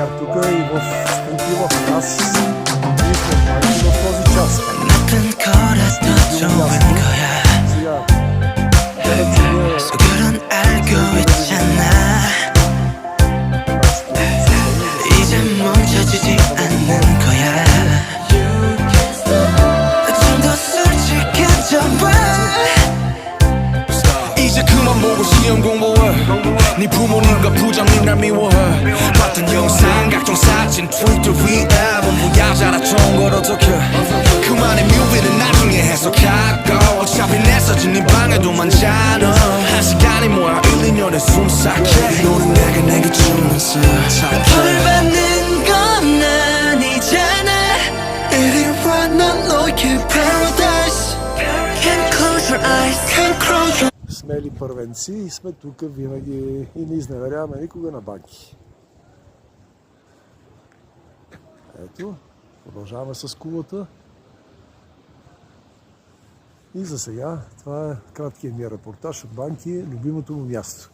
Сега тук и в Спунки в нас ние сме майки в този час. Сега 속으론 알고 있잖아 이제 멈춰지지 않는 거야 좀 더 솔직해져봐 이제 그만 보고 시험 공부해 네 부모님과 부장님 날 미워해 봤던 영상 각종 사진 트위터 위에 전부 야자라 좋은 걸 어떡해 그만의 뮤비는 나중에 해석하고 어차피 내 사진 네 방에도 많잖아 한 시간이 뭐야 1, 2년에 숨삭해 너는 내게 주면서 벌 받는 건 아니잖아 이리 와난 너의 paradise Can't close your eyes Can't close your смели първенци и сме тук винаги и не изневеряваме никога на банки. Ето, продължаваме с кулата. И за сега това е краткият ми репортаж от банки, любимото му място.